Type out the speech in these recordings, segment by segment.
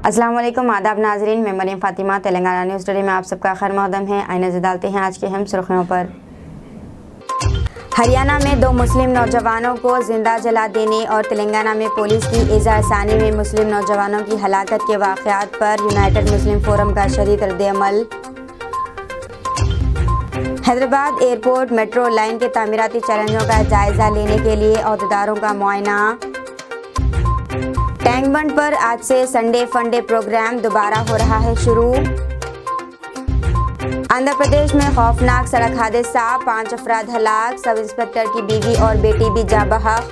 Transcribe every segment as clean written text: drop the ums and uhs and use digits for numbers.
अस्सलाम वालेकुम, आदाब नाजरीन। मैं मरियम फातिमा, तेलंगाना न्यूज़ टुडे में आप सबका खैर मक़दम है। आइए नज़र डालते हैं आज की अहम सुर्खियों पर। हरियाणा में 2 मुस्लिम नौजवानों को जिंदा जला देने और तेलंगाना में पुलिस की इज़हार-ए-सानी में मुस्लिम नौजवानों की हलाकत के वाक़यात पर यूनाइटेड मुस्लिम फोरम का शदीद रद्द-ए-अमल। हैदराबाद एयरपोर्ट मेट्रो लाइन के तामीराती चैलेंजों का जायजा लेने के लिए अहदेदारों का मुआयना। टैंक बंड पर आज से संडे फंडे प्रोग्राम दोबारा हो रहा है शुरू। आंध्र प्रदेश में खौफनाक सड़क हादसा, 5 अफराद हलाक, सब इंस्पेक्टर की बीवी और बेटी भी जा बहक।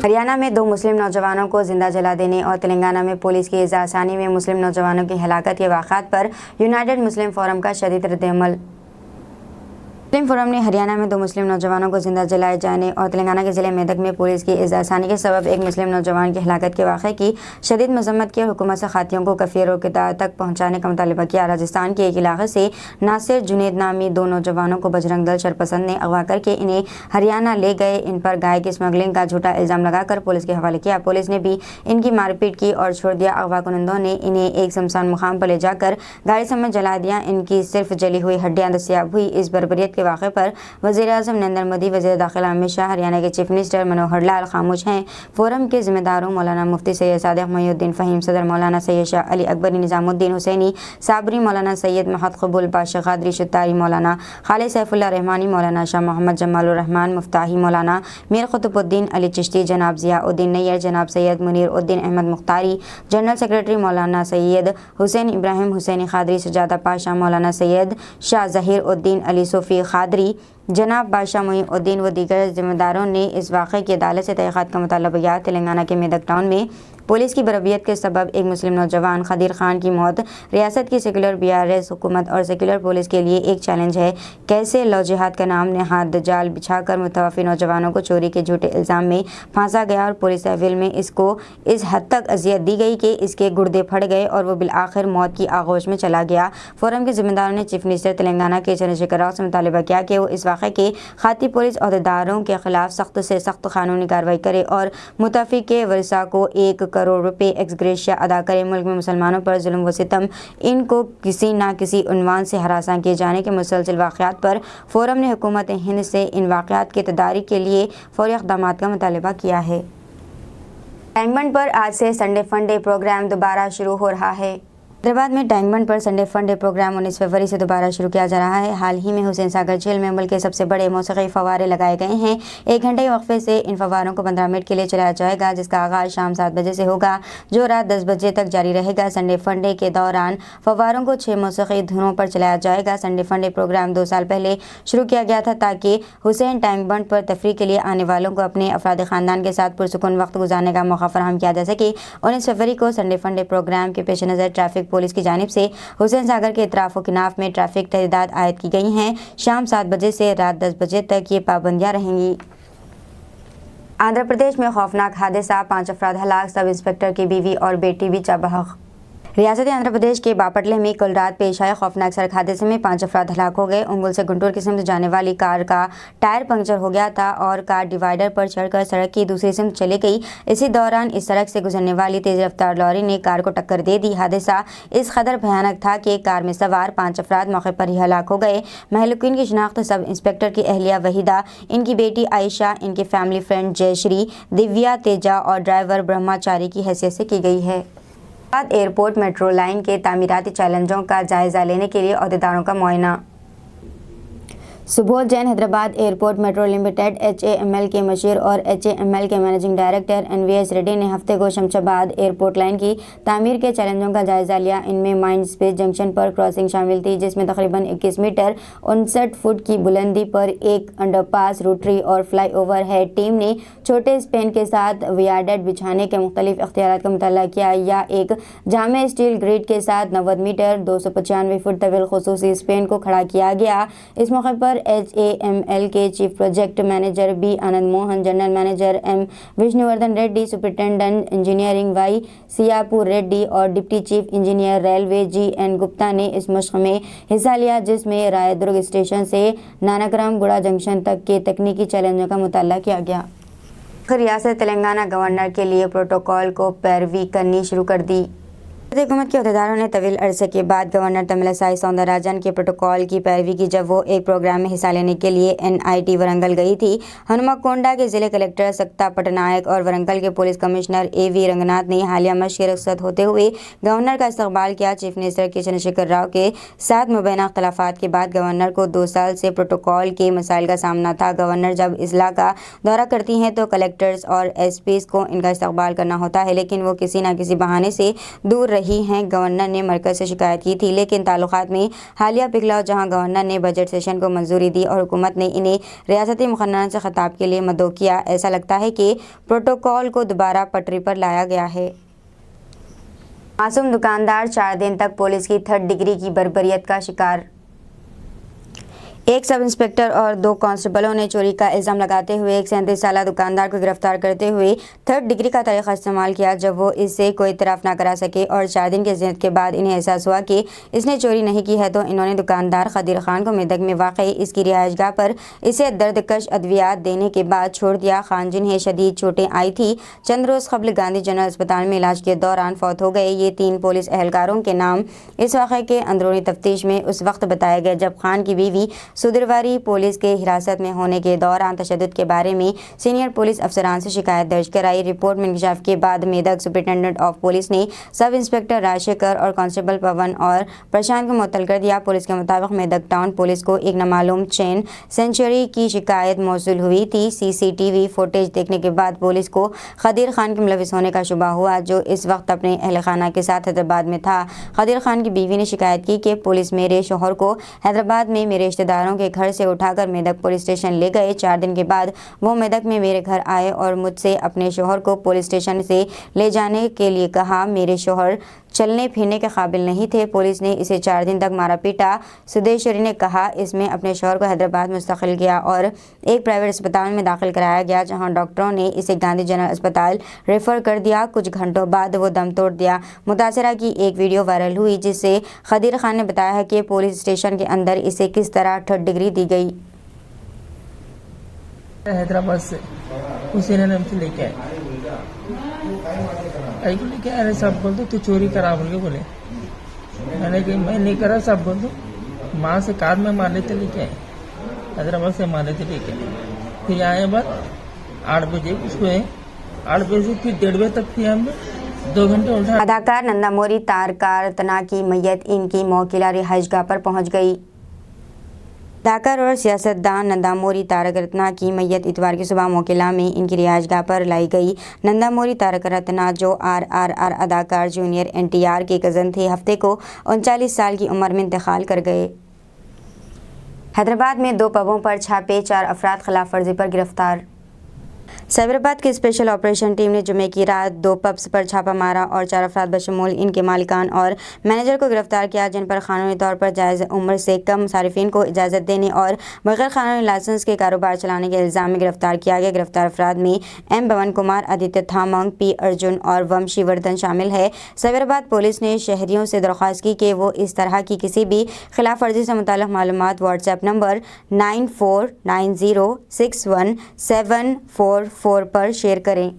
हरियाणा में 2 मुस्लिम नौजवानों को जिंदा जला देने और तेलंगाना में पुलिस की इज़हार-ए-सानी में मुस्लिम नौजवानों की हलाकत के वाक़यात पर यूनाइटेड मुस्लिम फोरम का शदीद रद्द-ए-अमल। मुस्लिम फोरम ने हरियाणा में 2 मुस्लिम नौजवानों को जिंदा जलाए जाने और तेलंगाना के ज़िले मेदक में पुलिस की इज़हार-ए-सानी के सबब एक मुस्लिम नौजवान की हलाकत के वाक़े की शदीद मज़म्मत की और हुकूमत से खातियों को कफ़ीर और किताब तक पहुँचाने का मुतालबा किया। राजस्थान के एक इलाके से नासिर जुनैद नामी 2 नौजवानों को बजरंग दल शरपसंद ने अगवा करके इन्हें हरियाणा ले गए। इन पर गाय की स्मगलिंग का झूठा इल्ज़ाम लगाकर पुलिस के हवाले किया। पुलिस ने भी इनकी मारपीट की और छोड़ दिया। अगवा कुनंदों ने इन्हें एक शमशान मुकाम पर ले जाकर गाड़ी समेत जला दिया। इनकी सिर्फ जली हुई हड्डियाँ दस्तयाब हुई। इस बर्बरियत के वाक़े पर वज़ीर-ए-आज़म नरेंद्र मोदी, वज़ीर दाखिला अमित शाह, हरियाणा के चीफ मिनिस्टर मनोहर लाल खामोश हैं। फोरम के जिम्मेदारों मौलाना मुफ्ती सैयद सादिक मोइनुद्दीन फ़हीम, सदर मौलाना सैयद शाह अली अकबरी, निज़ामुद्दीन हुसैनी साबरी, मौलाना सैयद महद कबूल पाशा क़ादरी शुत्तारी, मौलाना खालिद सैफुल्लाह रहमानी, मौलाना शाह मोहम्मद जमालुर रहमान मुफ्ताही, मौलाना मीर कुतुबुद्दीन अली चिश्ती, जनाब ज़ियाउद्दीन नैयर, जनाब सैयद मुनीर उद्दीन अहमद मुख्तारी, जनरल सेक्रेटरी मौलाना सैयद हुसैन इब्राहिम हुसैनी क़ादरी, सजादा पाशा, मौलाना सैयद शाह ज़हीर उद्दीन अली सूफ़ी क़ादरी, जनाब बादशाह मोइनुद्दीन व दीगर जिम्मेदारों ने इस वाक़े की अदालत से तहक़ीक़ात का मुतालबा किया। तेलंगाना के मेदक टाउन में पुलिस की बरबियत के सबब एक मुस्लिम नौजवान खदीर खान की मौत रियासत की सेकुलर BRS हुकूमत और सेकुलर पुलिस के लिए एक चैलेंज है। कैसे लव जिहाद का नाम नहाद जाल बिछाकर मुतवफ़ी नौजवानों को चोरी के झूठे इल्ज़ाम में फांसा गया और पुलिस तहवील में इसको इस हद तक अजियत दी गई कि इसके गुर्दे फट गए और वो बिलआखिर मौत की आगोश में चला गया। फोरम के जिम्मेदारों ने चीफ मिनिस्टर तेलंगाना के चंद्रशेखर राव से मुतालबा किया कि वो इस वाक़े के खाती पुलिस अहदेदारों के खिलाफ सख्त से सख्त कानूनी कार्रवाई करे और मुतवफ़ी के वरिसा को 1 करोड़ रुपए एक्स ग्रेशिया अदा करें। मुल्क में मुसलमानों पर जुल्म व सितम, इनको किसी न किसी उन्वान से हरासा किए जाने के मुसलसल वाक़यात पर फोरम ने हुकूमत हिंद से इन वाक़यात के तदारीक के लिए फौरी इक़दामात का मुतालबा किया है। टैंक बंड पर आज से संडे फंडे प्रोग्राम दोबारा शुरू हो रहा है। हैदराबाद में टैंक बंड पर संडे फंडे प्रोग्राम 19 फरवरी से दोबारा शुरू किया जा रहा है। हाल ही में हुसैन सागर झील में मुल्क के सबसे बड़े मौसीकी फव्वारे लगाए गए हैं। 1 घंटे वक्फे से इन फव्वारों को 15 मिनट के लिए चलाया जाएगा, जिसका आगाज़ शाम 7 बजे से होगा जो रात 10 बजे तक जारी रहेगा। संडे फंडे के दौरान फव्वारों को 6 मौसीकी धुनों पर चलाया जाएगा। संडे फंडे प्रोग्राम 2 साल पहले शुरू किया गया था ताकि हुसैन टैंक बंड पर तफरीह के लिए आने वालों को अपने अफराद ख़ानदान के साथ पुरसुकून वक्त गुजारने का मौका फराहम किया जा सके। 19 फरवरी को संडे फंडे प्रोग्राम के पेश नज़र ट्रैफिक पुलिस की जानिब से हुसैन सागर के इतराफ़ व किनाफ में ट्रैफिक तहदीदात आयद की गई हैं। शाम 7 बजे से रात 10 बजे तक ये पाबंदियाँ रहेंगी। आंध्र प्रदेश में खौफनाक हादसा, 5 अफराद हलाक, सब इंस्पेक्टर की बीवी और बेटी भी जा बहक। रियासत आंध्र प्रदेश के बापटले में कल रात पेश आए खौफनाक सड़क हादसे में 5 अफराद हलाक हो गए। उंगुल से गुंटूर की सिमत जाने वाली कार का टायर पंक्चर हो गया था और कार डिवाइडर पर चढ़कर सड़क की दूसरी सिमत चली गई। इसी दौरान इस सड़क से गुजरने वाली तेज रफ्तार लॉरी ने कार को टक्कर दे दी। हादसा इस कदर भयानक था कि कार में सवार 5 अफराद मौके पर ही हलाक हो गए। महलूकीन की शिनाख्त सब इंस्पेक्टर की अहलिया वहीदा, इनकी बेटी आयशा, इनके फैमिली फ्रेंड जयश्री, दिव्या, तेजा और ड्राइवर ब्रह्माचारी की हैसियत से की गई है। एयरपोर्ट मेट्रो लाइन के तामीराती चैलेंजों का जायजा लेने के लिए अहदेदारों का मुआयना। Subodh Jain Hyderabad airport metro limited HAML के मशीर और HAML के मैनेजिंग डायरेक्टर NVS रेड्डी ने हफ्ते को शमशाबाद एयरपोर्ट लाइन की तामीर के चैलेंजों का जायजा लिया। इनमें माइंड स्पेस जंक्शन पर क्रॉसिंग शामिल थी, जिसमें तकरीबन 21 मीटर 59 फुट की बुलंदी पर एक अंडरपास, रोटरी और फ्लाईओवर है। टीम ने छोटे स्पेन के साथ वियाडक्ट बिछाने के मुख्तलिफ इख्तियारात का मुताला किया या एक जामे स्टील ग्रिड के साथ 90 मीटर 295 फुट तवील खुसूसी स्पेन को खड़ा किया गया। इस मौके पर HAML के chief project manager B Anand Mohan, general manager M Vishnuvardhan Reddy, superintendent engineering Y Siyapur Reddy और deputy chief engineer railway GN Gupta ने इस मशक में हिस्सा लिया, जिसमें रायदुर्ग स्टेशन से नानकराम गुड़ा जंक्शन तक के तकनीकी चैलेंजों का मुताला किया गया। ریاست تلنگانہ گورنر کے لیے پروٹوکول کو پیروی کرنی شروع کر دی۔ حکومت کے عہدیداروں نے طویل عرصے کے بعد گورنر تملسائی سوندراراجن کے پروٹوکول کی پیروی کی جب وہ ایک پروگرام میں حصہ لینے کے لیے NIT ورنگل گئی تھی۔ ہنمکنڈا کے ضلع کلکٹر سکتا پٹنائک اور ورنگل کے پولیس کمشنر AV رنگناتھ نے حالیہ مشق کی رخصت ہوتے ہوئے گورنر کا استقبال کیا۔ چیف منسٹر کے چندرشیکھر راؤ کے ساتھ مبینہ اختلافات کے بعد گورنر کو 2 سال سے پروٹوکول کے مسائل کا سامنا تھا۔ گورنر جب اضلاع کا دورہ کرتی ہیں تو کلکٹرز اور SPs کو ان کا استقبال کرنا ہوتا ہے، لیکن وہ کسی نہ کسی بہانے سے دور رہی ہیں۔ گورنر نے مرکز سے شکایت کی تھی، لیکن تعلقات میں حالیہ پگھلاؤ جہاں گورنر نے بجٹ سیشن کو منظوری دی اور حکومت نے انہیں ریاستی مقررات سے خطاب کے لیے مدعو کیا، ایسا لگتا ہے کہ پروٹوکول کو دوبارہ پٹری پر لایا گیا ہے۔ معصوم دکاندار 4 دن تک پولیس کی 3rd ڈگری کی بربریت کا شکار۔ ایک سب انسپکٹر اور 2 کانسٹیبلوں نے چوری کا الزام لگاتے ہوئے ایک 37 سالہ دکاندار کو گرفتار کرتے ہوئے 3rd ڈگری کا طریقہ استعمال کیا جب وہ اس سے کوئی اعتراف نہ کرا سکے اور 4 دن کی زحمت کے بعد انہیں احساس ہوا کہ اس نے چوری نہیں کی ہے تو انہوں نے دکاندار خدیر خان کو میدک میں واقع اس کی رہائش گاہ پر اسے دردکش ادویات دینے کے بعد چھوڑ دیا۔ خان جنہیں شدید چوٹیں آئی تھی چند روز قبل گاندھی جنرل اسپتال میں علاج کے دوران فوت ہو گئے۔ یہ 3 پولیس اہلکاروں کے نام اس واقعے کے اندرونی تفتیش میں اس وقت بتایا گیا جب خان کی بیوی سودرواری پولیس کے حراست میں ہونے کے دوران تشدد کے بارے میں سینئر پولیس افسران سے شکایت درج کرائی۔ رپورٹ میں انکشاف کے بعد میدک سپرنٹینڈنٹ آف پولیس نے سب انسپکٹر راجشیکھر اور کانسٹیبل پون اور پرشانت کو معطل کر دیا۔ پولیس کے مطابق میدک ٹاؤن پولیس کو ایک نامعلوم چین سینچری کی شکایت موصول ہوئی تھی۔ CCTV فوٹیج دیکھنے کے بعد پولیس کو خدیر خان کے ملوث ہونے کا شبہ ہوا جو اس وقت اپنے اہل خانہ کے ساتھ حیدرآباد میں تھا۔ خدیر خان کی بیوی نے شکایت کی کہ پولیس میرے شوہر کو حیدرآباد میں میرے رشتہ داروں کے گھر سے اٹھا کر میدک پولیس اسٹیشن لے گئے۔ 4 دن کے بعد وہ میدک میں میرے گھر آئے اور مجھ سے اپنے شوہر کو پولیس اسٹیشن سے لے جانے کے لیے کہا۔ میرے شوہر چلنے پھرنے کے قابل نہیں تھے۔ پولیس نے اسے 4 دن تک مارا پیٹا۔ سدیشوری نے کہا اس میں اپنے شوہر کو حیدرآباد منتقل کیا اور ایک پرائیویٹ اسپتال میں داخل کرایا گیا جہاں ڈاکٹروں نے اسے گاندھی جنرل اسپتال ریفر کر دیا۔ کچھ گھنٹوں بعد وہ دم توڑ دیا۔ متاثرہ کی ایک ویڈیو وائرل ہوئی جس سے خدیر خان نے بتایا ہے کہ پولیس اسٹیشن کے اندر اسے کس طرح 3rd ڈگری دی گئی۔ حیدرآباد سے اسی نے ہم سے لے کے آئے لے کے آئے سب بول دو تو چوری کرا بول کے بولے میں نے کہ میں نہیں کرا سب بول دو ماں سے کار میں مار لیتے لے کے آئے حیدرآباد سے مار لیتے لے کے آئے پھر آئے بعد 8 بجے اس کو 8 بجے سے پھر 1:30 بجے تک پھر ہم 2 گھنٹے اٹھا۔ اداکار ننداموری تارکا رتنا کی میت ان کی موکلہ رہائش گاہ پر پہنچ گئی۔ اداکار اور سیاستدان ننداموری تارک رتنا کی میت اتوار کی صبح موکلہ میں ان کی رہائش گاہ پر لائی گئی۔ ننداموری تارک رتنا جو RRR اداکار جونیئر NTR کے کزن تھے ہفتے کو 39 سال کی عمر میں انتقال کر گئے۔ حیدرآباد میں 2 پبوں پر چھاپے، 4 افراد خلاف ورزی پر گرفتار۔ سائبرآباد کی اسپیشل آپریشن ٹیم نے جمعے کی رات 2 پبز پر چھاپہ مارا اور 4 افراد بشمول ان کے مالکان اور مینیجر کو گرفتار کیا جن پر قانونی طور پر جائز عمر سے کم صارفین کو اجازت دینے اور بغیر قانونی لائسنس کے کاروبار چلانے کے الزام میں گرفتار کیا گیا۔ گرفتار افراد میں M بھون کمار، آدتیہ تھامنگ، P ارجن اور ومشی وردھن شامل ہے۔ سائبرآباد پولیس نے شہریوں سے درخواست کی کہ وہ اس طرح کی کسی بھی خلاف ورزی سے متعلق معلومات واٹس ایپ نمبر 9490617444 پر شیئر کریں۔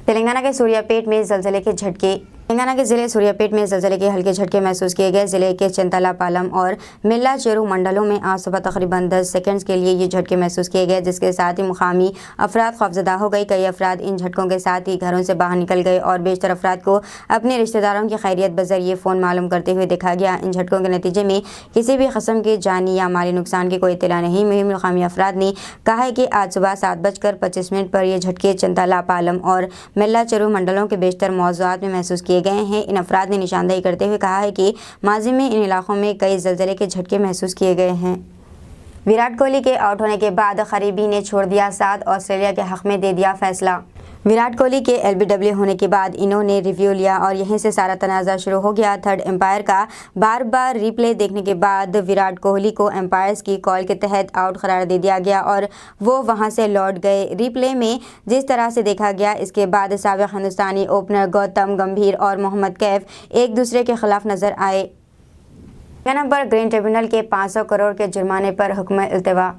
تلنگانہ کے سوریا پیٹ میں زلزلے کے جھٹکے۔ تلنگانہ کے ضلع سوریا پیٹ میں زلزلے کے ہلکے جھٹکے محسوس کیے گئے۔ ضلع کے چنتلا پالم اور ملا چیرو منڈلوں میں آج صبح تقریباً 10 سیکنڈز کے لیے یہ جھٹکے محسوس کیے گئے جس کے ساتھ ہی مقامی افراد خوفزدہ ہو گئی۔ کئی افراد ان جھٹکوں کے ساتھ ہی گھروں سے باہر نکل گئے اور بیشتر افراد کو اپنے رشتہ داروں کی خیریت بذریعے فون معلوم کرتے ہوئے دیکھا گیا۔ ان جھٹکوں کے نتیجے میں کسی بھی قسم کے جانی یا مالی نقصان کی کوئی اطلاع نہیں ملی۔ مقامی افراد نے کہا ہے کہ آج صبح 7:25 پر یہ جھٹکے چنتلا پالم اور ملا چیرو منڈلوں کے بیشتر موضوعات میں محسوس کیے گئے ہیں۔ ان افراد نے نشاندہی کرتے ہوئے کہا ہے کہ ماضی میں ان علاقوں میں کئی زلزلے کے جھٹکے محسوس کیے گئے ہیں۔ وراٹ کوہلی کے آؤٹ ہونے کے بعد قریبی نے چھوڑ دیا ساتھ، آسٹریلیا کے حق میں دے دیا فیصلہ۔ وراٹ کوہلی کے LBW ہونے کے بعد انہوں نے ریویو لیا اور یہیں سے سارا تنازع شروع ہو گیا۔ 3rd امپائر کا بار بار ری پلے دیکھنے کے بعد وراٹ کوہلی کو امپائرز کی کال کے تحت آؤٹ قرار دے دیا گیا اور وہ وہاں سے لوٹ گئے۔ ری پلے میں جس طرح سے دیکھا گیا اس کے بعد سابق ہندوستانی اوپنر گوتم گمبھیر اور محمد کیف ایک دوسرے کے خلاف نظر آئے۔ تلنگانہ پر گرین ٹریبونل کے 500 کروڑ کے جرمانے پر حکم التوا۔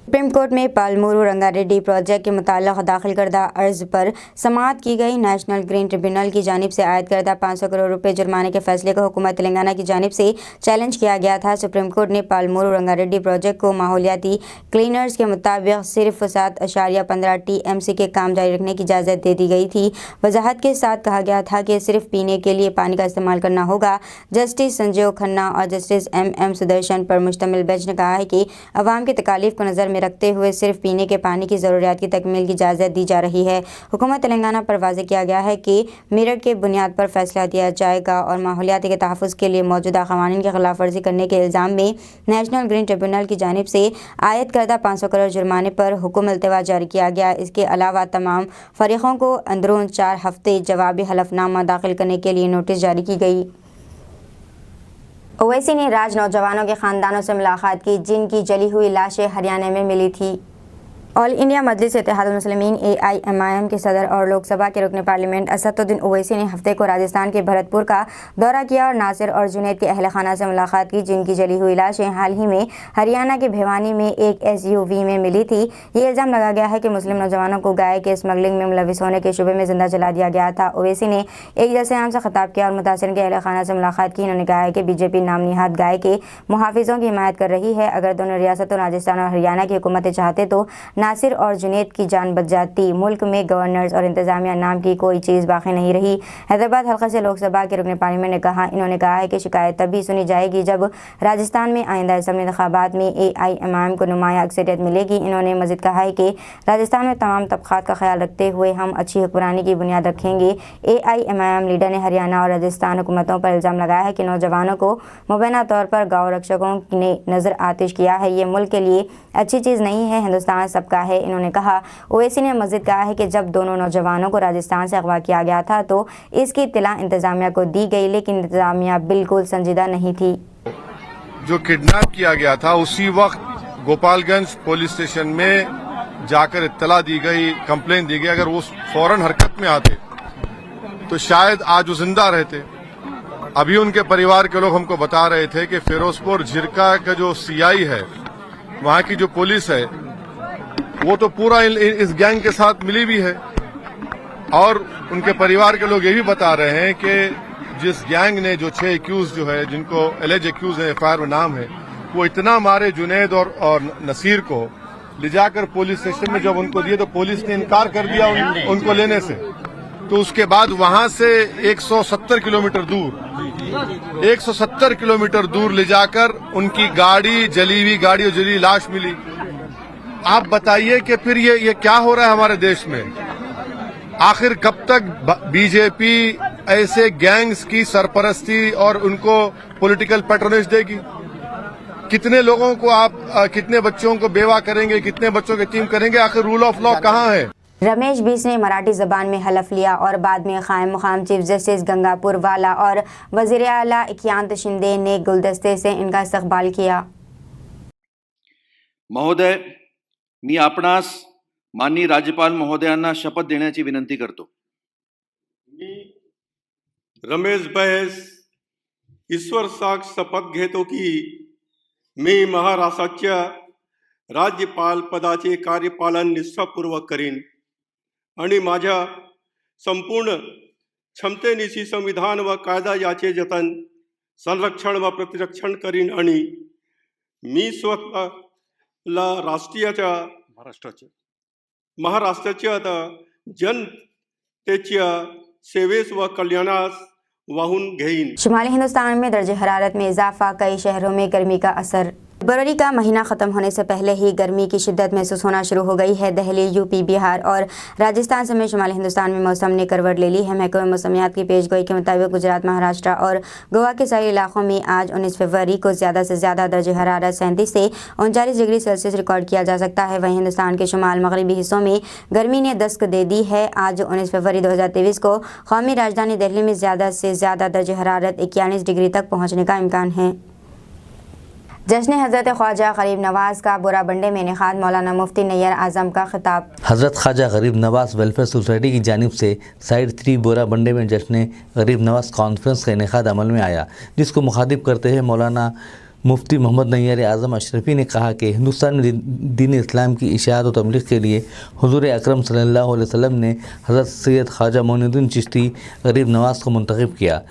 सुप्रीम कोर्ट में पालमूरू रंगारेड्डी प्रोजेक्ट के मुताल्लिक़ दाखिल करदा अर्ज़ पर समाअत की गई। नेशनल ग्रीन ट्रिब्यूनल की जानिब से आयद करदा 500 करोड़ रुपए जुर्माने के फैसले को हुकूमत तेलंगाना की जानिब से चैलेंज किया गया था। सुप्रीम कोर्ट ने पालमूरू रंगारेड्डी प्रोजेक्ट को माहौलियाती क्लीनर्स के मुताबिक सिर्फ 7.15 TMC के काम जारी रखने की इजाज़त दे दी गई थी। वजाहत के साथ कहा गया था कि सिर्फ पीने के लिए पानी का इस्तेमाल करना होगा। जस्टिस संजीव खन्ना और जस्टिस MM सुदर्शन पर मुश्तमिल बेंच ने कहा है कि अवाम की तकालीफ को नज़र में रखते हुए सिर्फ पीने के पानी की ज़रूरियात की तकमील की इजाज़त दी जा रही है। हुकूमत तेलंगाना पर वाज़ेह किया गया है कि मेरिट के बुनियाद पर फैसला दिया जाएगा और माहौलियात के तहफ़्फ़ुज़ के लिए मौजूदा क़वानीन की खिलाफ वर्जी करने के इल्ज़ाम में नेशनल ग्रीन ट्रिब्यूनल की जानिब से आयद करदा 500 करोड़ जुर्माने पर हुक्म अल्तवा जारी किया गया। इसके अलावा तमाम फ़रीक़ों को अंदरून 4 हफ़्ते जवाबी हलफनामा दाखिल करने के लिए नोटिस जारी की गई। ओवैसी ने राज नौजवानों के ख़ानदानों से मुलाकात की जिनकी जली हुई लाशें हरियाणा में मिली थी। ऑल इंडिया मजलिस इत्तेहादुल मुस्लिमीन AIMIM के सदर और लोकसभा के रुकन पार्लियामेंट असदुद्दीन ओवैसी ने हफ्ते को राजस्थान के भरतपुर का दौरा किया और नासिर और जुनैद के अहल खाना से मुलाकात की जिनकी जली हुई लाशें हाल ही में हरियाणा के भिवानी में एक SUV में मिली थी। ये इल्ज़ाम लगा गया है कि मुस्लिम नौजवानों को गाय के स्मगलिंग में मुलविस होने के शुबे में जिंदा जला दिया गया था। ओवैसी ने एक जलसे आम से खिताब किया और मुतासिरीन के अहल खाना से मुलाकात की। इन्होंने कहा है कि BJP नाम निहाद गाय के मुहाफिजों की हिमायत कर रही है। अगर दोनों रियासतों राजस्थान और हरियाणा की हुकूमतें चाहते तो नासिर और जुनैद की जान बच जाती। मुल्क में गवर्नर्स और इंतजामिया नाम की कोई चीज़ बाकी नहीं रही। हैदराबाद हल्का से लोकसभा के रुकन पार्लियामेंट ने इन्होंने कहा है कि शिकायत तभी सुनी जाएगी जब राजस्थान में आइंदा असम्बली इंतखाबात में AIMIM को नुमाया अक्सरियत मिलेगी। इन्होंने मज़ीद कहा है कि राजस्थान में तमाम तबक़ात का ख्याल रखते हुए हम अच्छी हुक्मरानी की बुनियाद रखेंगे। AIMIM लीडर ने हरियाणा और राजस्थान हुकूमतों पर इल्ज़ाम लगाया है कि नौजवानों को मुबैना तौर पर गाँव रक्षकों ने नज़र आतिश किया है। ये मुल्क के लिए अच्छी चीज़ नहीं है। हिंदुस्तान सबका है। इन्होंने कहा। ओवैसी ने मज़ीद कहा है कि जब दोनों नौजवानों को राजस्थान से अगवा किया गया था तो इसकी इत्तला इंतजामिया को दी गई, लेकिन इंतजामिया बिल्कुल संजीदा नहीं थी। जो किडनैप किया गया था उसी वक्त गोपालगंज पुलिस स्टेशन में जाकर इत्तला दी गई, कंप्लेन दी गई। अगर वो फौरन हरकत में आते तो शायद आज वो जिंदा रहते। अभी उनके परिवार के लोग हमको बता रहे थे कि फिरोजपुर झिरका का जो CI है, वहां की जो पुलिस है, वो तो पूरा इस गैंग के साथ मिली भी है। और उनके परिवार के लोग ये भी बता रहे हैं कि जिस गैंग ने जो 6 एक्यूज जो है, जिनको एलिज एक्यूज है, FIR में नाम है, वो इतना मारे जुनैद और नसीर को ले जाकर पुलिस स्टेशन में जब उनको दिए तो पुलिस ने इनकार कर दिया उनको लेने से। तो उसके बाद वहां से 170 किलोमीटर दूर ले जाकर उनकी गाड़ी, जली हुई गाड़ी और जली लाश मिली। आप बताइए कि फिर ये क्या हो रहा है हमारे देश में? आखिर कब तक BJP ऐसे गैंग्स की सरपरस्ती और उनको पॉलिटिकल पैट्रोनेज देगी? कितने लोगों को आप कितने बच्चों को बेवा करेंगे, कितने बच्चों के यतीम करेंगे? आखिर रूल ऑफ लॉ कहाँ है? रमेश बीस ने मराठी ज़बान में हलफ लिया और बाद में क़ायम मुक़ाम चीफ जस्टिस गंगापुर वाला और वज़ीर आला एकनाथ शिंदे ने गुलदस्ते से इनका इस्तकबाल किया। महोदय, मी आपणास माननीय राज्यपाल महोदयांना शपथ देण्याची विनंती करतो। मी रमेश बैस ईश्वर साक्ष शपथ घेतो की मी महाराष्ट्राच्या राज्यपाल पदाचे कार्यपालन निष्ठापूर्वक करीन आणि माझ्या संपूर्ण क्षमतेनिशी संविधान व कायदा याचे जतन, संरक्षण व प्रतिरक्षण करीन आणि मी स्वतःला महाराष्ट्राच्या जनतेच्या सेवेस व कल्याणास वाहून घेईन। शुमाली हिंदुस्तान में दर्जे हरारत में इजाफा, कई शहरों में गर्मी का असर। फरवरी का महीना ख़त्म होने से पहले ही गर्मी की शिद्दत महसूस होना शुरू हो गई है। दिल्ली, यूपी, बिहार और राजस्थान समेत शुमाली हिंदुस्तान में मौसम ने करवट ले ली है। महकमे मौसमियात की पेशगोई के मुताबिक गुजरात, महाराष्ट्र और गोवा के सारे इलाकों में आज 19 फरवरी को ज़्यादा से ज़्यादा दर्जे हरारत 37 से 39 डिग्री सेल्सियस रिकॉर्ड किया जा सकता है। वहीं हिंदुस्तान के शुमाल मगरबी हिस्सों में गर्मी ने दस्तक दे दी है। आज 19 फरवरी 2023 को कौमी राजधानी दिल्ली में ज़्यादा से ज़्यादा दर्जे हरारत 41 डिग्री तक पहुँचने का इम्कान है। जश्न हज़रत ख्वाजा गरीब नवाज़ का बुरा बंडे में इनेकाद, मौलाना मुफ्ती नैयर आज़म का खिताब। हज़रत ख्वाजा गरीब नवाज़ वेलफेयर सोसाइटी की जानिब से साइड 3 बोरा बंडे में जश्न गरीब नवाज़ कॉन्फ्रेंस का इनेकाद अमल में आया, जिसको मुखातिब करते हैं मौलाना मुफ्ती मोहम्मद नैयर आज़म अशरफी ने कहा कि हिंदुस्तान में दीन इस्लाम की इशाअत और तबलीग के लिए हुज़ूर अकरम सल्लल्लाहु अलैहि वसल्लम ने हज़रत सैयद ख्वाजा मोइनुद्दीन चिश्ती गरीब नवाज़ को मुंतखब किया।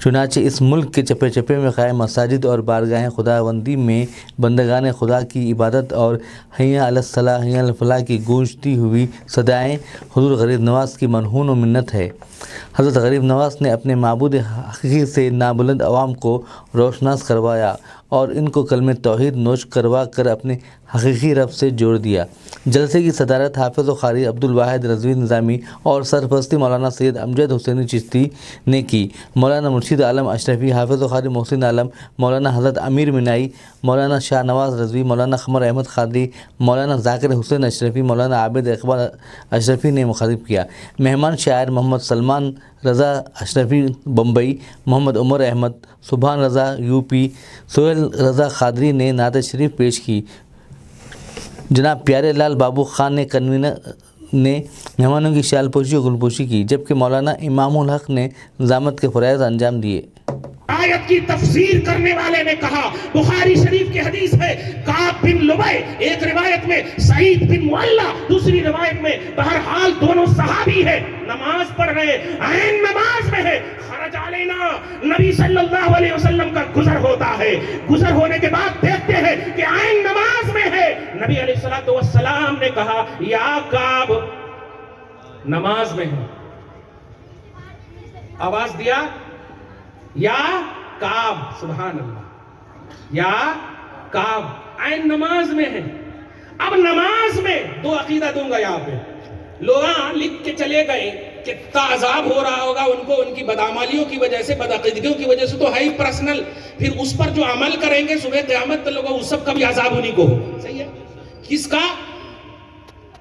चुनांचे इस मुल्क के चप्पे चप्पे में क़ायम मसाजिद और बारगाह खुदाबंदी में बंदगान खुदा की इबादत और हैया अलस्सलाह हैया अल फलाह की गूंजती हुई सदाएँ हुज़ूर गरीब नवाज़ की मनहून व मिन्नत है। हज़रत गरीब नवाज़ ने अपने माबूद हक़ीक़ी से नाबुलंद अवाम को रोशनास करवाया और इनको कलमे तौहीद नोश करवा कर अपने हक़ीक़ी रब से जोड़ दिया। जलसे की सदारत हाफ़िज़ क़ारी अब्दुल वाहिद रज़वी निज़ामी और सरपरस्ती मौलाना सैयद अमजद हुसैनी चिश्ती ने की। मौलाना मुर्शिद आलम अशरफी, हाफ़िज़ क़ारी मोहसिन आलम, मौलाना हज़रत अमीर मिनाई, मौलाना शाह नवाज़ रज़वी, मौलाना क़मर अहमद क़ादरी, मौलाना ज़ाकिर हुसैन अशरफी, मौलाना आबिद इक़बाल अशरफी ने मुख़ातिब किया। मेहमान शायर मोहम्मद सलमान रज़ा अशरफी बम्बई, मोहम्मद उमर अहमद, सुभान रज़ा यूपी, सोहेल रज़ा क़ादरी ने नात शरीफ पेश की। जनाब प्यारे लाल बाबू ख़ान ने कन्वीनर ने मेहमानों की शालपोशी और गुलपोशी की, जबकि मौलाना इमामुल हक़ ने निज़ामत के फ़राइज़ अंजाम दिए। आयत की तफसीर करने वाले ने कहा, बुखारी शरीफ की हदीस है, काब बिन लुबई, एक रिवायत में सईद बिन मुअल्ला, दूसरी रिवायत में बहरहाल दोनों सहाबी है, नमाज पढ़ रहे, ऐन नमाज में है, खरज अलैना, नबी सल्लल्लाहु अलैहि वसल्लम का गुजर होता है। गुजर होने के बाद देखते हैं कि ऐन नमाज में है। नबी अलैहिस्सलातु वस्सलाम ने कहा, या काब, नमाज में है। आवाज दिया, या काब, सुभान अल्लाह, या काब, ऐन नमाज में है। अब नमाज में दो अकीदा दूंगा यहाँ पे। लोग लिख के चले गए कि ताज़ाब हो रहा होगा उनको, उनकी बदामालियों की वजह से, बदअकीदगियों की वजह से, तो है ही पर्सनल। फिर उस पर जो अमल करेंगे सुबह क़यामत तक लोगों उस सब का भी अजाब उन्हीं को हो। सही है। किसका?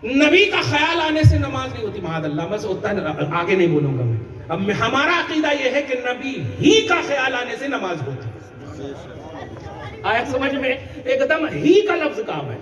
नबी का ख्याल आने से नमाज नहीं होती। माअल्लाह, मैं उतना आगे नहीं बोलूंगा मैं। अब हमारा अकीदा यह है कि नबी ही का ख्याल आने से नमाज होती। आया समझ में? एकदम ही का लफ्ज काम है,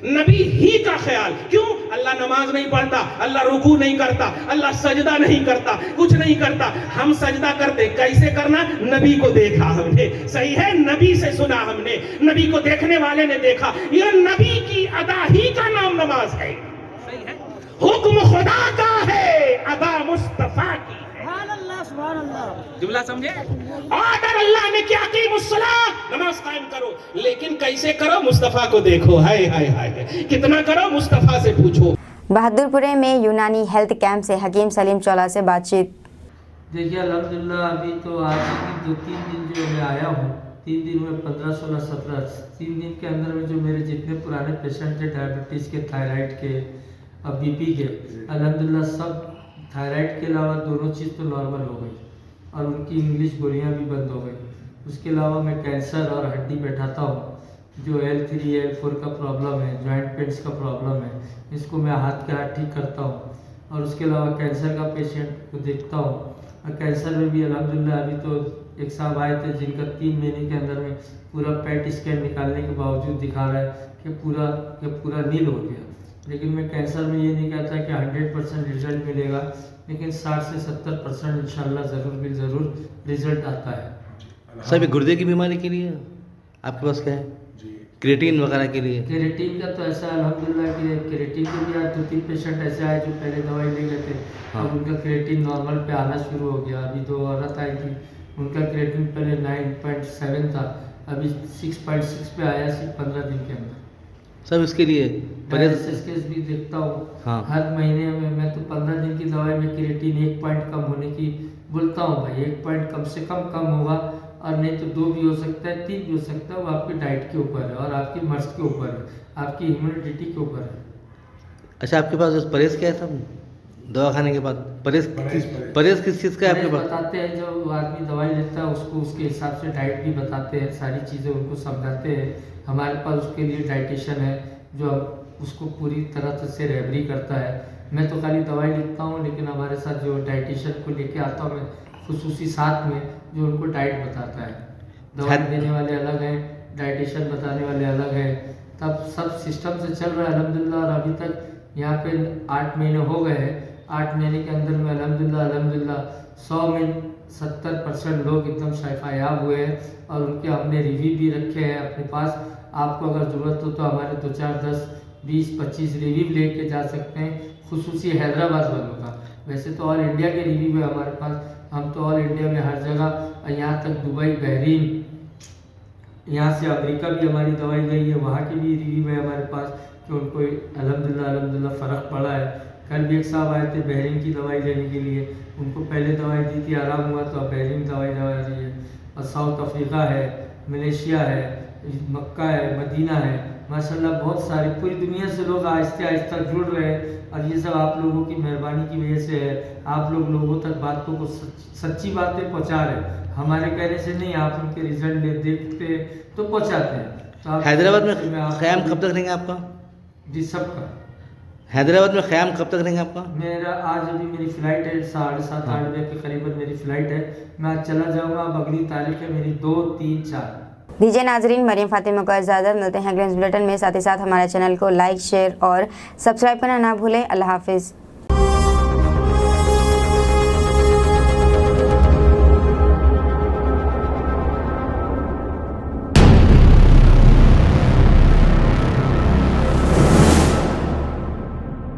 नबी ही का ख्याल। क्यों? अल्लाह नमाज नहीं पढ़ता, अल्लाह रुकू नहीं करता, अल्लाह सजदा नहीं करता, कुछ नहीं करता। हम सजदा करते, कैसे करना? नबी को देखा हमने। सही है, नबी से सुना हमने, नबी को देखने वाले ने देखा। यह नबी की अदा ही का नाम नमाज है। सही है। हुक्म खुदा का है, अदा मुस्तफा की। जुमला समझे? ऑर्डर अल्लाह ने क्या की, मुस्सलात, नमाज कायम करो। लेकिन कैसे करो? मुस्तफा को देखो। हाय हाय हाय, कितना करो? मुस्तफा से पूछो। बहादुरपुरे में यूनानी हेल्थ कैंप से हकीम सलीम चौला से बातचीत। देखिए अल्हम्दुलिल्लाह, अभी तो आज की 2-3 दिन जो मैं आया हूँ, 3 दिन में 15, 16, 17, 3 दिन के अंदर में जो मेरे जितने पुराने पेशेंट थे, डायबिटीज़ के, थायराइड के और बीपी के, अल्हम्दुलिल्लाह सब थायराइड के अलावा दोनों चीज़ तो नॉर्मल हो गई और उनकी इंग्लिश गोलियां भी बंद हो गई। उसके अलावा मैं कैंसर और हड्डी बैठाता हूँ, जो L3, L4 का प्रॉब्लम है, जॉइंट पेन्स का प्रॉब्लम है, इसको मैं हाथ के हाथ ठीक करता हूँ। और उसके अलावा कैंसर का पेशेंट को देखता हूँ, और कैंसर में भी अल्हम्दुलिल्लाह अभी तो एक साहब आए थे जिनका 3 महीने के अंदर में पूरा पैट स्कैन निकालने के बावजूद दिखा रहा है कि पूरा नील हो गया। लेकिन मैं कैंसर में ये नहीं कहता कि 100% रिजल्ट मिलेगा, लेकिन 60 से 70% इंशाल्लाह ज़रूर रिजल्ट आता है। सर गुर्दे की बीमारी के लिए आपके पास क्या है? क्रिएटिन वगैरह के लिए? क्रिएटिन का तो ऐसा अल्हम्दुलिल्लाह कि क्रिएटिन के भी आज 2-3 पेशेंट ऐसे आए जो पहले दवाई ले गए थे, अब उनका क्रिएटिन नॉर्मल पे आना शुरू हो गया। अभी 2 औरत आई थी, उनका क्रिएटिन पहले 9.7 था, अभी 6.6 पे आया सिर्फ 15 दिन के अंदर। सब इसके लिए डायलिसिस केस भी देखता हूँ। हाँ। हर महीने में मैं तो 15 दिन की दवाई में क्रिएटिन 1 पॉइंट कम होने की बोलता हूँ भाई। 1 पॉइंट कम से कम होगा, और नहीं तो 2 भी हो सकता है, 3 भी हो सकता है। वो आपकी डाइट के ऊपर है और आपकी मर्ज के ऊपर है, आपकी इम्यूनिटी के ऊपर है। अच्छा, आपके पास परहेज क्या है सब दवा खाने के बाद? परहेज किस चीज़ का है आपके पास? बताते हैं, जो आदमी दवाई लेता है उसको उसके हिसाब से डाइट भी बताते हैं, सारी चीज़ें उनको समझाते हैं। हमारे पास उसके लिए डाइटिशियन है जो उसको पूरी तरह से रहबरी करता है। मैं तो खाली दवाई लिखता हूँ, लेकिन हमारे साथ जो डाइटिशियन को लेके आता हूँ मैं खुसूसी साथ में, जो उनको डाइट बताता है। दवाई देने वाले अलग हैं, डाइटिशियन बताने वाले अलग हैं, तब सब सिस्टम से चल रहा है अल्हम्दुलिल्लाह। और अभी तक यहाँ पे 8 महीने हो गए हैं। 8 महीने के अंदर में अल्हम्दुलिल्लाह 100 में 70% लोग एकदम शफायाब हुए हैं और उनके हमने रिव्यू भी रखे हैं अपने पास। आपको अगर ज़रूरत हो तो हमारे 2 4 10 20 25 रिव्यू लेके जा सकते हैं, खुसूसी हैदराबाद वालों का। वैसे तो ऑल इंडिया के रिव्यू है हमारे पास, हम तो ऑल इंडिया में हर जगह, यहाँ तक दुबई, बहरीन, यहाँ से अमेरिका भी हमारी दवाई गई है, वहाँ की भी रिव्यू है हमारे पास कि उनको अल्हम्दुलिल्लाह फ़र्क पड़ा है। कल भी एक साहब आए थे बहरीन की दवाई लेने के लिए, उनको पहले दवाई दी थी, आराम हुआ तो अब बहरीन दवाई रही है। और साउथ अफ्रीका है, मलेशिया है, मक्का है, मदीना है, माशाल्लाह बहुत सारी पूरी दुनिया से लोग आहिस्ते आहिस्ते जुड़ रहे हैं। और ये सब आप लोगों की मेहरबानी की वजह से है। आप लोग लोगों तक बातों को सच्ची बातें पहुंचा रहे हैं, हमारे कहने से नहीं, आप उनके रिजल्ट देखते तो पहुंचाते हैं। तो आप हैदराबाद में क़याम कब तक रहेंगे आपका? जी सबका। हैदराबाद में क़याम कब तक रहेंगे आपका? मेरा आज अभी मेरी फ़्लाइट है 7:30 8 बजे के करीबन मेरी फ़्लाइट है, मैं आज चला जाऊँगा। अब अगली तारीख है मेरी 2 3 4। दीजिए नाजरीन, मरीम फातिमा को इजाज़त, मिलते हैं अगले बुलेटिन में। साथ ही साथ हमारे चैनल को लाइक, शेयर और सब्सक्राइब करना ना भूलें। अल्लाह हाफिज़।